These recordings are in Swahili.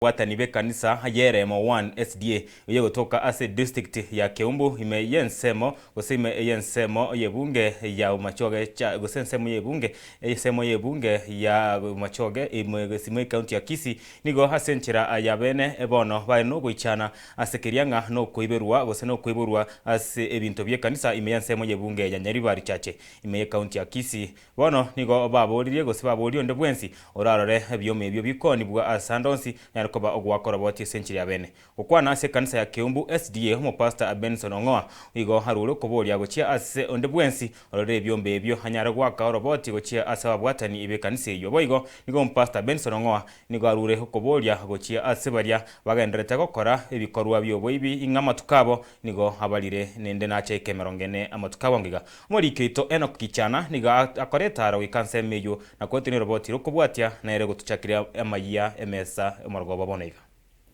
Watani Ekanisa yeremo 1 SDA uye kutoka ase district ya Keumbu imeyensemo kusime yensemo yebunge ya umachoge cha gusensemo yebunge ya umachoge imesime county ya Kisii nigo hasenchira yabene ebono baino guichana asekirianga no kuiberwa guseno kuiberwa ase ebinto by'Ekanisa imeyensemo yebunge ya Nyaribari chache imeye county ya Kisii bono nigo baboririe gusiba borio ndebwensi orarore byome ebyo bikoni bwa asandonsi koba ogwakora boti century abene okwana ase Ekanisa ya Keumbu SDA homo pastor Benson Ongoa igo haruro koboria gochia ase ondebwensi orore byombe ebyo hanyara gwaka roboti gochia ase abwatani Ekanisa iyo boigo nigo pastor Benson Ongoa nigo harure koboria gochia ase baria bagenderete gokora ebikorwa byo Oboibi ingama tukabo nigo abalire nende nache kemerongene amatukabo ngiga muri kito Enoch Kichana nigo akoreta ro ikanse meyo na kwetini roboti rokobwatia na ere gotuchakiria amaya emesa morgo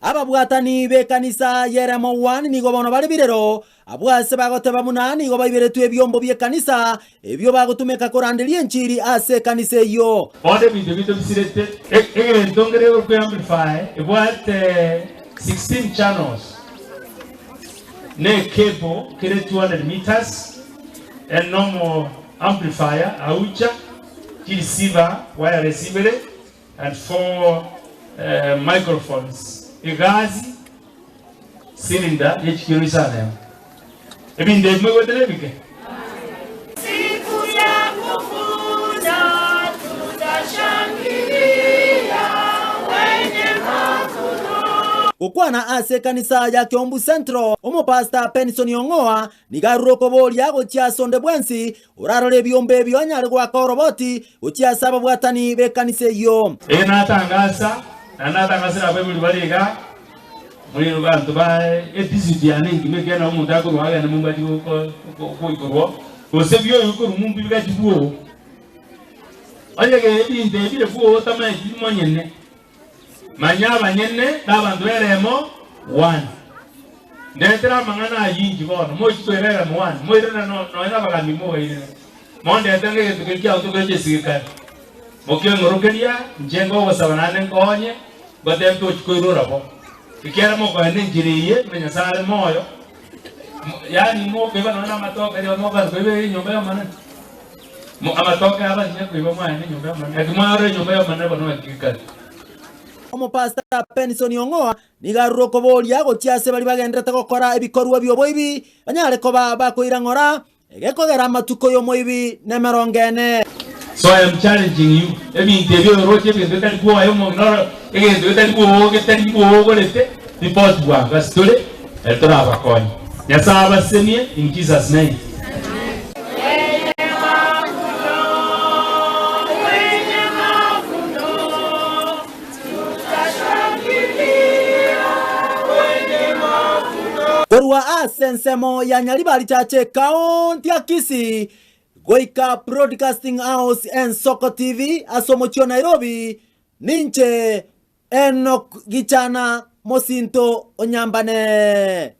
ababwatani b'Ekanisa yeremo 1 nigo bono bari birero abwase bagoteba munani nigo bayiberetu ebyombo by'Ekanisa ebyo bagutumeka koranderia enchiri ase Ekanisa iyo onde bito bisirete ndongere ko amplify ebwat 16 channels ne cable kire 200 meters and normal amplifier aucha receiver wire receiver and 4 microphones gas cylinder HQ sana ebinde mwegotelebike siku ya kufuza tutashangilia wenye magoro ukwana ase Ekanisa ya Keumbu Central umupasta Benson Ongoa nigaruro koboria gochia sonde bwensi urarore byombe byonyare gwa koroboti gochia saba bwatani b'Ekanisa iyo natangasa abebuli baliga muri rubantu ba episode yaningi megena umuntu akorwaga na mumbati ko ikorwa ose byo yuko rumumbi bigajibuo ayege ibinde bire fuo tamaye kimonyene manyaba nyene dabantu eremo 1 ndetera mangana yingi bono mo kitwerera mu 1 mo irena no ina bagami mo ire monde atenge tukikia tukeje sigika mokyo ngorokeria njengo wasabanane nkonye bademto chikoirora bo ikiara mo kwa njiriye menya sare moyo yani mo beba na matoka ri mo ba bebe nyomba ya mana mo amatoka aba nya ko ibo mwana nyomba ya mana akimaro nyomba ya mana bano akikati omo pastor Benson Ongoa nigaruro koboria gochiase bari bagenderete gokora ebikorwa byo Oboibi banyare ko bakoira ngora egekogera matuko yo Oboibi ne merongene. So I am challenging you. Ebintebi roche bindetali kwa yo monoro egentali kwa getali kwa golete report kwa gastole etora bakoni yasaba semie in Jesus name. Korwa asensemo ya Nyaribari chache county ya Kisii Goika Broadcasting House and Soko TV asomochio Nairobi ninche Enoch Gichana Mosinto Onyambane.